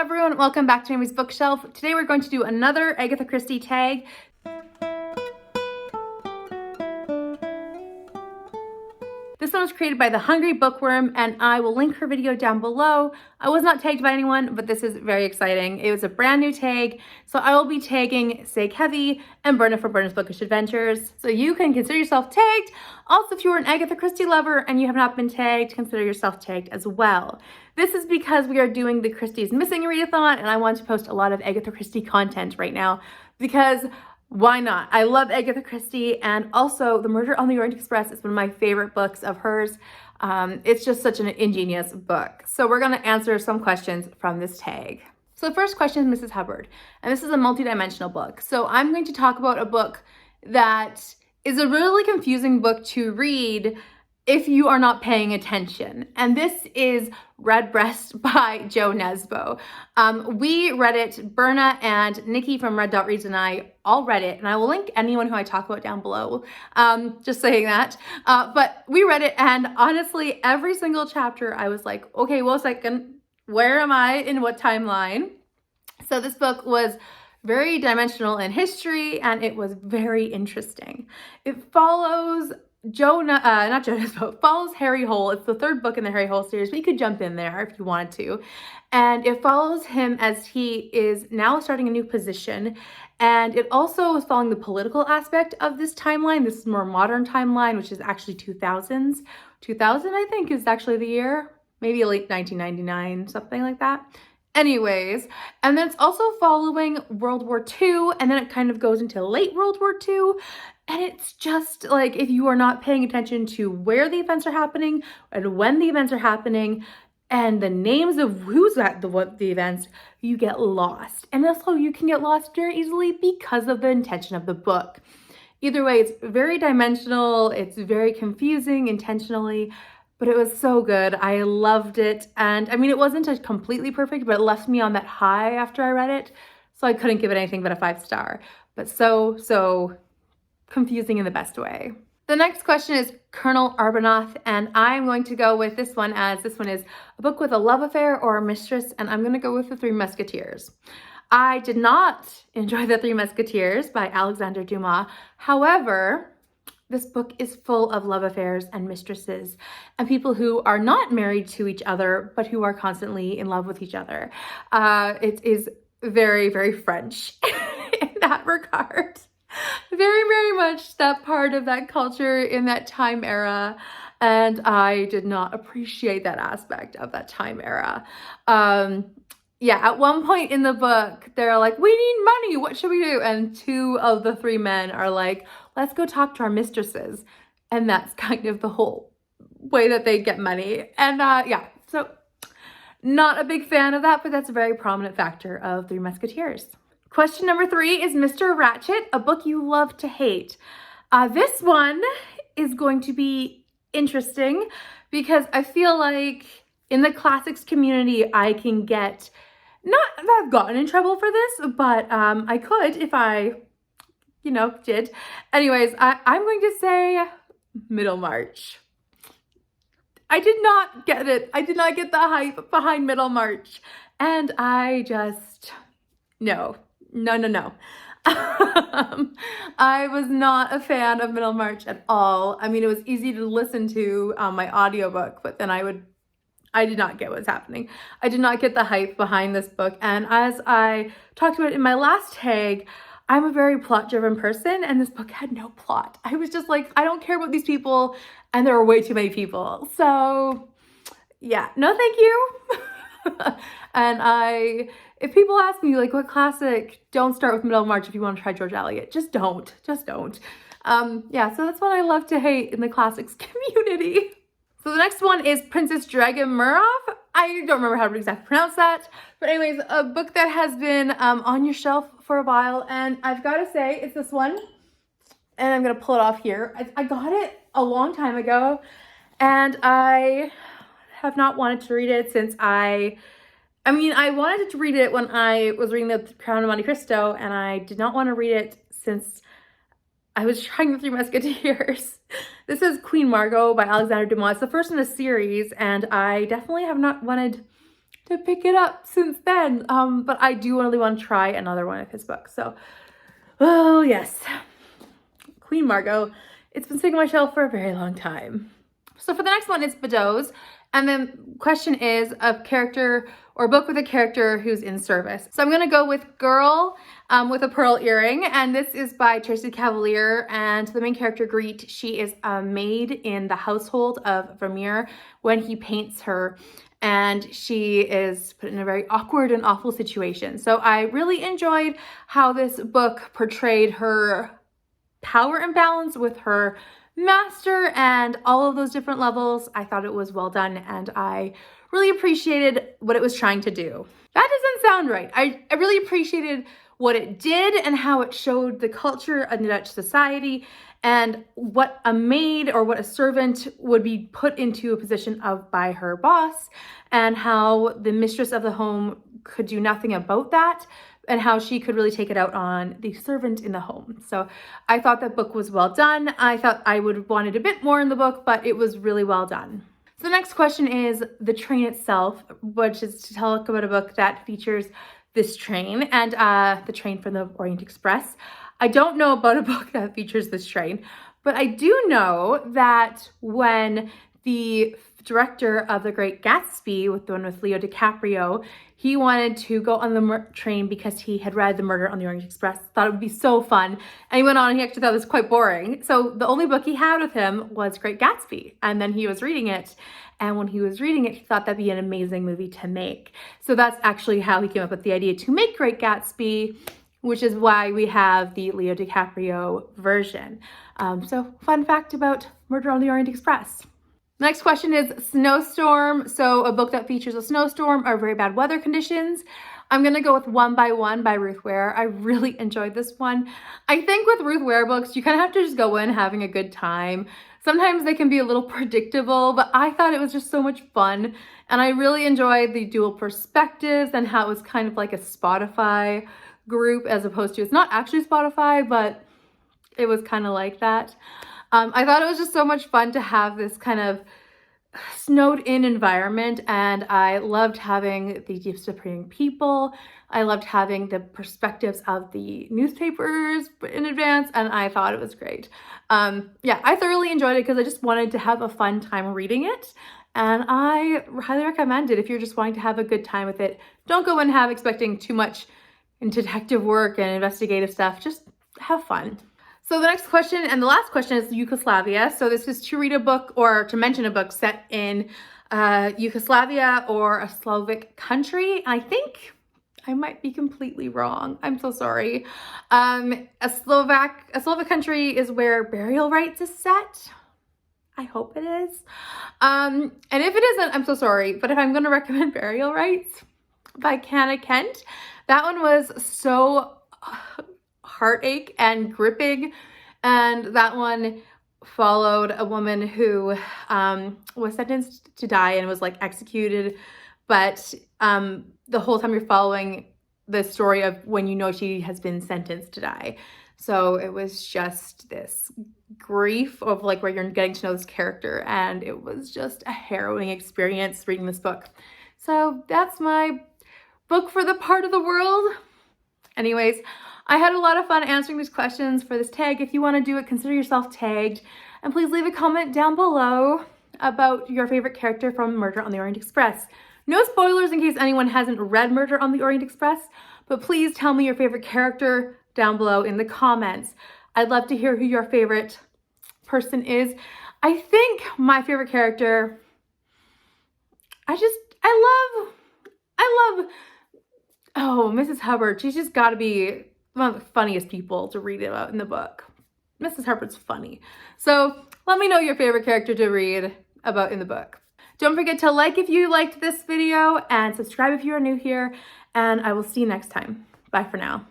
everyone, welcome back to Amy's Bookshelf. Today we're going to do another Agatha Christie tag. This one was created by The Hungry Bookworm, and I will link her video down below. I was not tagged by anyone, but this is very exciting. It was a brand new tag, so I will be tagging Say Heavy and Berna for Berna's Bookish Adventures. So you can consider yourself tagged. Also, if you are an Agatha Christie lover and you have not been tagged, consider yourself tagged as well. This is because we are doing the Christie's Missing Readathon, and I want to post a lot of Agatha Christie content right now because why not? I love Agatha Christie, and also The Murder on the Orient Express is one of my favorite books of hers. It's just such an ingenious book. So we're going to answer some questions from this tag. So the first question is Mrs. Hubbard, and this is a multidimensional book. So I'm going to talk about a book that is a really confusing book to read if you are not paying attention. And this is Redbreast by Jo Nesbø. We read it, Berna and Nikki from Red Dot Reads and I all read it, and I will link anyone who I talk about down below, just saying that. But we read it, and honestly, every single chapter I was like, okay, well, a second, where am I in what timeline? So this book was very dimensional in history, and it was very interesting. It follows follows Harry Hole. It's the third book in the Harry Hole series, but you could jump in there if you wanted to. And it follows him as he is now starting a new position. And it also is following the political aspect of this timeline. This is more modern timeline, which is actually 2000s. 2000, I think, is actually the year. Maybe late 1999, something like that. Anyways, and then it's also following World War II, and then it kind of goes into late World War II. And it's just like, if you are not paying attention to where the events are happening and when the events are happening and the names of who's at the events, you get lost. And also you can get lost very easily because of the intention of the book. Either way, it's very dimensional. It's very confusing intentionally, but it was so good. I loved it. And I mean, it wasn't a completely perfect, but it left me on that high after I read it. So I couldn't give it anything but a 5-star, but so confusing in the best way. The next question is Colonel Arbuthnot, and I'm going to go with this one as this one is a book with a love affair or a mistress, and I'm going to go with The Three Musketeers. I did not enjoy The Three Musketeers by Alexander Dumas. However, this book is full of love affairs and mistresses and people who are not married to each other, but who are constantly in love with each other. It is very, very French in that regard. Very, very much that part of that culture in that time era. And I did not appreciate that aspect of that time era. Yeah, at one point in the book, they're like, we need money, what should we do? And two of the three men are like, let's go talk to our mistresses. And that's kind of the whole way that they get money. And yeah, so not a big fan of that, but that's a very prominent factor of Three Musketeers. Question number 3 is Mr. Ratchet, a book you love to hate. This one is going to be interesting because I feel like in the classics community, I can get, not that I've gotten in trouble for this, but I could if I, did. Anyways, I'm going to say Middlemarch. I did not get it. I did not get the hype behind Middlemarch. And I just, no. I was not a fan of Middlemarch at all. I mean, it was easy to listen to my audiobook, but then I did not get what's happening. I did not get the hype behind this book. And as I talked about in my last tag, I'm a very plot-driven person, and this book had no plot. I was just like, I don't care about these people, and there are way too many people. So yeah, no thank you. And if people ask me like what classic, don't start with Middlemarch if you want to try George Eliot. Just don't. Yeah, so that's what I love to hate in the classics community. So the next one is Princess DRAGAMIROFF. I don't remember how to exactly pronounce that. But anyways, a book that has been on your shelf for a while. And I've got to say, it's this one. And I'm going to pull it off here. I got it a long time ago. And I have not wanted to read it since I wanted to read it when I was reading The Crown of Monte Cristo, and I did not want to read it since I was trying The Three Musketeers. This is Queen Margot by Alexander Dumas. It's the first in a series, and I definitely have not wanted to pick it up since then. But I do really want to try another one of his books. So, oh yes, Queen Margot. It's been sitting on my shelf for a very long time. So for the next one, it's BEDDOES. And the question is a character or book with a character who's in service. So I'm going to go with Girl with a Pearl Earring. And this is by Tracy Cavalier. And the main character, Greet, she is a maid in the household of Vermeer when he paints her. And she is put in a very awkward and awful situation. So I really enjoyed how this book portrayed her power imbalance with her master and all of those different levels. I thought it was well done and I really appreciated what it was trying to do. That doesn't sound right. I really appreciated what it did and how it showed the culture of Dutch society and what a maid or what a servant would be put into a position of by her boss, and how the mistress of the home could do nothing about that, and how she could really take it out on the servant in the home. So I thought that book was well done. I thought I would have wanted a bit more in the book, but it was really well done. So the next question is the train itself, which is to talk about a book that features this train and the train from the Orient Express. I don't know about a book that features this train, but I do know that when the director of The Great Gatsby, with the one with Leo DiCaprio, he wanted to go on the train because he had read The Murder on the Orient Express, thought it would be so fun, and he went on and he actually thought it was quite boring. So the only book he had with him was Great Gatsby, and then he was reading it, and when he was reading it, he thought that'd be an amazing movie to make. So that's actually how he came up with the idea to make Great Gatsby, which is why we have the Leo DiCaprio version. So fun fact about Murder on the Orient Express. Next question is Snowstorm. So a book that features a snowstorm or very bad weather conditions. I'm gonna go with One by One by Ruth Ware. I really enjoyed this one. I think with Ruth Ware books, you kind of have to just go in having a good time. Sometimes they can be a little predictable, but I thought it was just so much fun. And I really enjoyed the dual perspectives and how it was kind of like a Spotify group as opposed to, it's not actually Spotify, but it was kind of like that. I thought it was just so much fun to have this kind of snowed in environment, and I loved having the disappearing people. I loved having the perspectives of the newspapers in advance, and I thought it was great. Yeah, I thoroughly enjoyed it because I just wanted to have a fun time reading it, and I highly recommend it if you're just wanting to have a good time with it. Don't go in expecting too much in detective work and investigative stuff. Just have fun. So the next question and the last question is Yugoslavia. So this is to read a book or to mention a book set in Yugoslavia or a Slavic country. I think I might be completely wrong. I'm so sorry. A Slavic country is where Burial Rites is set. I hope it is. And if it isn't, I'm so sorry. But if I'm going to recommend Burial Rites by Hannah Kent, that one was so heartache and gripping, and that one followed a woman who was sentenced to die and was like executed, but the whole time you're following the story of when you know she has been sentenced to die. So it was just this grief of like where you're getting to know this character, and it was just a harrowing experience reading this book. So that's my book for the part of the world. Anyways, I had a lot of fun answering these questions for this tag. If you want to do it, consider yourself tagged. And please leave a comment down below about your favorite character from Murder on the Orient Express. No spoilers in case anyone hasn't read Murder on the Orient Express, but please tell me your favorite character down below in the comments. I'd love to hear who your favorite person is. I think my favorite character, I love, oh, Mrs. Hubbard. She's just got to be one of the funniest people to read about in the book. Mrs. Hubbard's funny. So let me know your favorite character to read about in the book. Don't forget to like if you liked this video and subscribe if you are new here, and I will see you next time. Bye for now.